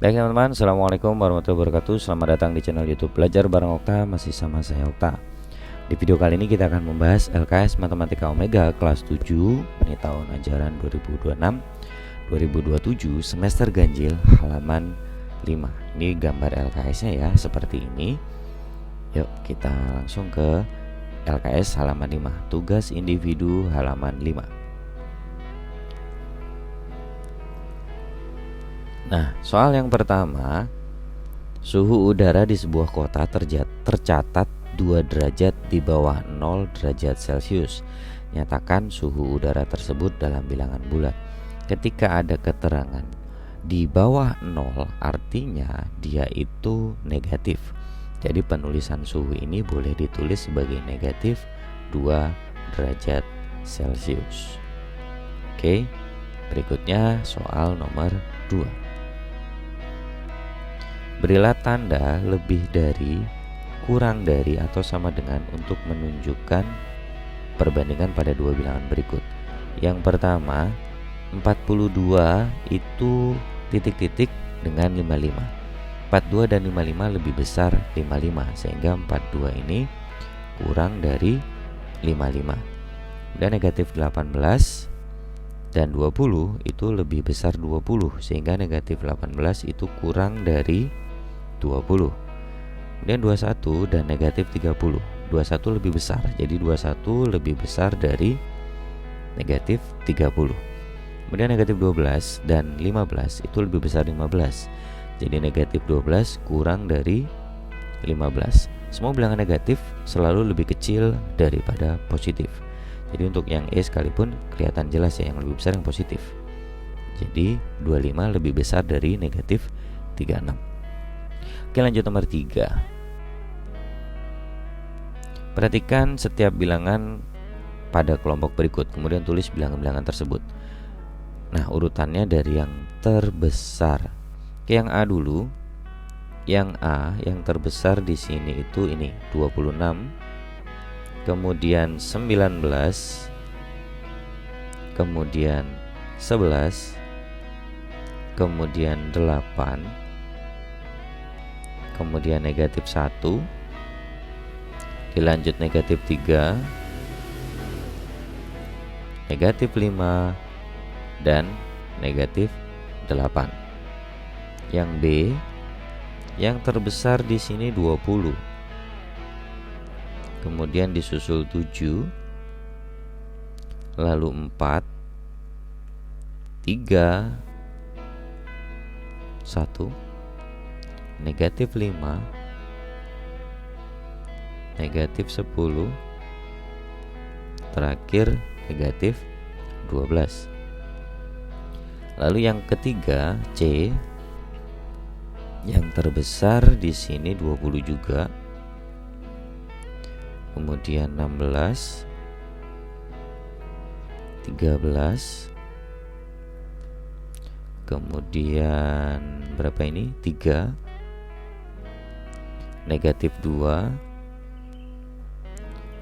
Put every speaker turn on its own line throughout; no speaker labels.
Baik teman-teman, Assalamualaikum warahmatullahi wabarakatuh. Selamat datang di channel YouTube Belajar Bareng Okta. Masih sama saya Okta. Di video kali ini kita akan membahas LKS Matematika Omega kelas 7. Ini tahun ajaran 2026-2027 semester ganjil halaman 5. Ini gambar LKS-nya ya, seperti ini. Yuk kita langsung ke LKS halaman 5. Tugas individu halaman 5. Nah, soal yang pertama, suhu udara di sebuah kota tercatat 2 derajat di bawah 0 derajat Celcius. Nyatakan suhu udara tersebut dalam bilangan bulat. Ketika ada keterangan di bawah 0, artinya dia itu negatif. Jadi penulisan suhu ini boleh ditulis sebagai negatif 2 derajat Celcius. Oke, berikutnya soal nomor 2. Berilah tanda lebih dari, kurang dari, atau sama dengan untuk menunjukkan perbandingan pada dua bilangan berikut. Yang pertama, 42 itu titik-titik dengan 55. 42 dan 55 lebih besar 55, sehingga 42 ini kurang dari 55. Dan negatif 18 dan 20 itu lebih besar 20, sehingga negatif 18 itu kurang dari 20. Kemudian 21 dan negatif 30. 21 lebih besar, jadi 21 lebih besar dari negatif 30. Kemudian negatif 12 dan 15 itu lebih besar 15. Jadi negatif 12 kurang dari 15. Semua bilangan negatif selalu lebih kecil daripada positif. Jadi untuk yang E sekalipun kelihatan jelas ya, yang lebih besar yang positif. Jadi 25 lebih besar dari negatif 36. Oke, lanjut nomor 3. Perhatikan setiap bilangan pada kelompok berikut, kemudian tulis bilangan-bilangan tersebut. Nah, urutannya dari yang terbesar. Oke, yang A dulu. Yang A yang terbesar di sini itu ini 26. Kemudian 19. Kemudian 11. Kemudian 8. Kemudian negatif 1, dilanjut negatif 3, negatif 5, dan negatif 8. Yang B, yang terbesar di sini 20, kemudian disusul 7, lalu 4, 3, 1, negatif 5, negatif 10, terakhir negatif 12. Lalu yang ketiga, C, yang terbesar di sini 20 juga, kemudian 16, 13, kemudian berapa ini? 3, negatif 2,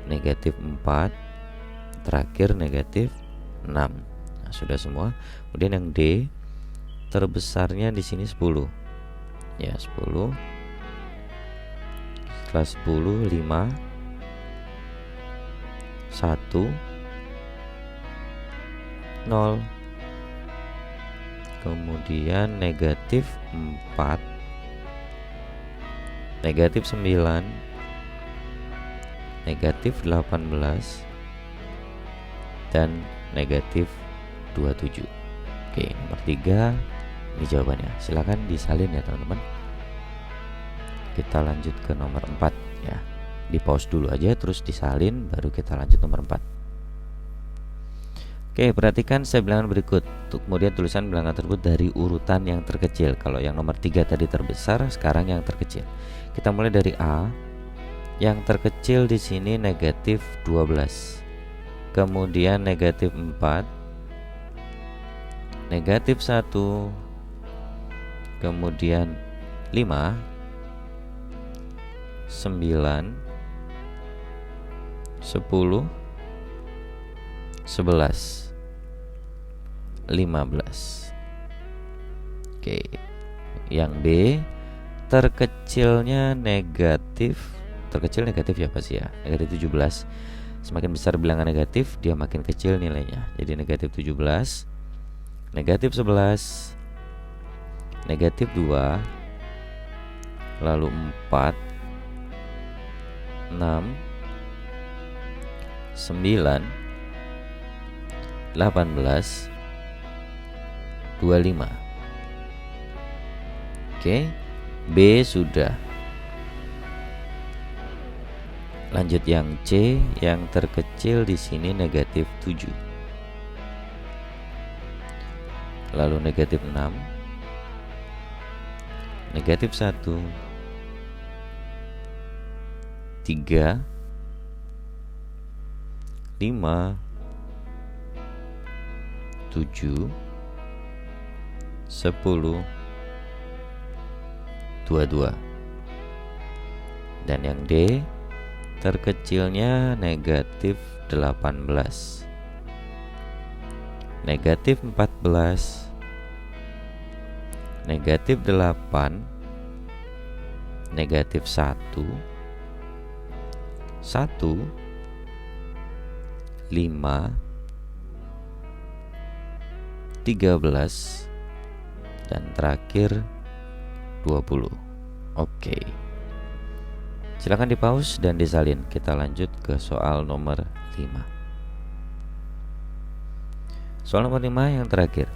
negatif 4, terakhir negatif 6. Nah, sudah semua. Kemudian yang D, terbesarnya di sini 10. Ya, 10. Setelah 10, 5, 1, 0. Kemudian negatif 4, negatif 9, negatif 18, dan negatif 27. Oke, nomor 3 ini jawabannya. Silahkan disalin ya teman-teman. Kita lanjut ke nomor 4 ya. Di pause dulu aja, terus disalin, baru kita lanjut nomor 4. Oke, perhatikan saya bilangan berikut. Kemudian tulisan bilangan tersebut dari urutan yang terkecil. Kalau yang nomor 3 tadi terbesar, sekarang yang terkecil. Kita mulai dari A. Yang terkecil di sini negatif 12. Kemudian negatif 4. Negatif 1. Kemudian 5. 9. 10. 11. 15. Oke, Yang B, terkecilnya negatif. Terkecil negatif ya pasti ya, negatif 17. Semakin besar bilangan negatif, dia makin kecil nilainya. Jadi negatif 17, negatif 11, negatif 2, lalu 4, 6, 9, 18, 25. Oke, B sudah. Lanjut yang C, yang terkecil di sini negatif 7. Lalu negatif 6, negatif 1, 3, 5, 7, 10, 22. Dan yang D, terkecilnya negatif 18, negatif 14, negatif 8, negatif 1, 1, 5, 13, dan terakhir 20. Oke. Silakan di pause dan disalin. Kita lanjut ke soal nomor 5. Soal nomor 5 yang terakhir.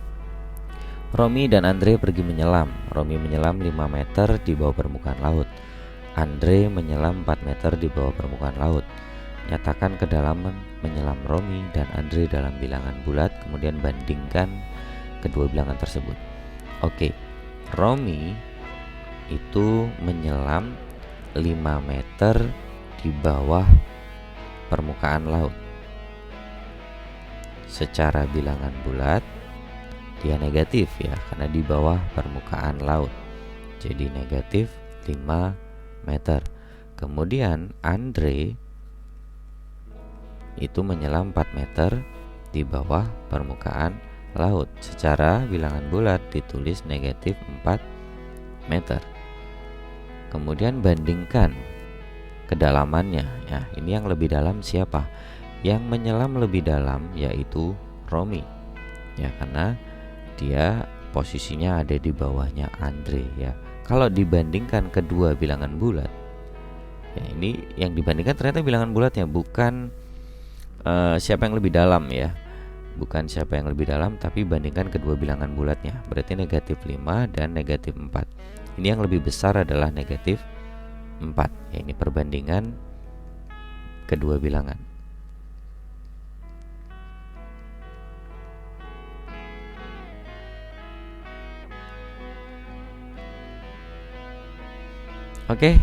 Romi dan Andre pergi menyelam. Romi menyelam 5 meter di bawah permukaan laut. Andre menyelam 4 meter di bawah permukaan laut. Nyatakan kedalaman menyelam Romi dan Andre dalam bilangan bulat, kemudian bandingkan kedua bilangan tersebut. Oke, Romi itu menyelam 5 meter di bawah permukaan laut. Secara bilangan bulat dia negatif ya, karena di bawah permukaan laut. Jadi negatif 5 meter. Kemudian Andre itu menyelam 4 meter di bawah permukaan laut. Secara bilangan bulat ditulis negatif 4 meter. Kemudian bandingkan kedalamannya ya. Ini yang lebih dalam siapa? Yang menyelam lebih dalam yaitu Romi ya, karena dia posisinya ada di bawahnya Andre ya. Kalau dibandingkan kedua bilangan bulat ya, ini yang dibandingkan ternyata bilangan bulatnya, bukan siapa yang lebih dalam ya, bukan siapa yang lebih dalam, tapi bandingkan kedua bilangan bulatnya. Berarti negatif 5 dan negatif 4. Ini yang lebih besar adalah negatif 4 ya, ini perbandingan kedua bilangan. Oke,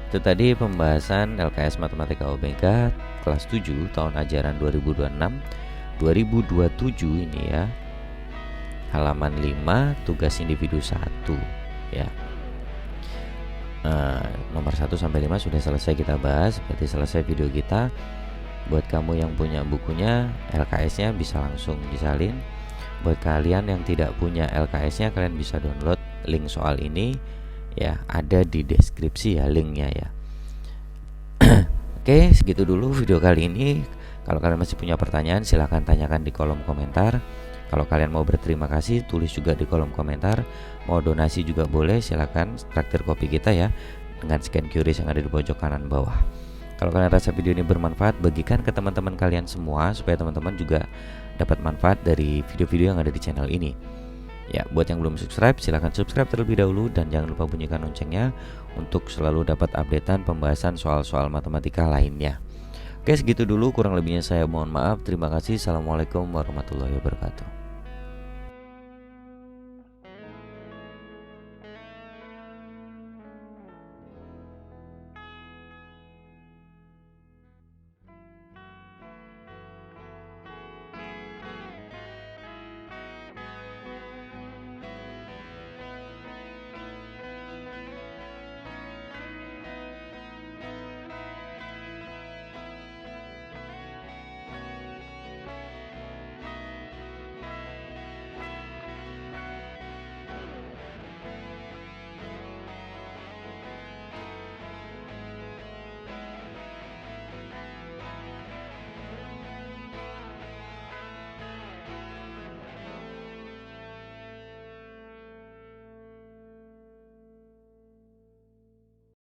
itu tadi pembahasan LKS Matematika OBK kelas 7 tahun ajaran 2026-2027 ini ya. Halaman 5, tugas individu 1 ya. Nomor 1 sampai 5 sudah selesai kita bahas, berarti selesai video kita. Buat kamu yang punya bukunya, LKS-nya bisa langsung disalin. Buat kalian yang tidak punya LKS-nya, kalian bisa download link soal ini ya, ada di deskripsi ya linknya ya. Oke, segitu dulu video kali ini. Kalau kalian masih punya pertanyaan, silahkan tanyakan di kolom komentar. Kalau kalian mau berterima kasih, tulis juga di kolom komentar. Mau donasi juga boleh, silahkan traktir kopi kita ya, dengan scan QRIS yang ada di pojok kanan bawah. Kalau kalian rasa video ini bermanfaat, bagikan ke teman-teman kalian semua, supaya teman-teman juga dapat manfaat dari video-video yang ada di channel ini. Ya, buat yang belum subscribe, silahkan subscribe terlebih dahulu. Dan jangan lupa bunyikan loncengnya untuk selalu dapat updatean pembahasan soal-soal matematika lainnya. Oke, segitu dulu, kurang lebihnya saya mohon maaf. Terima kasih. Assalamualaikum warahmatullahi wabarakatuh.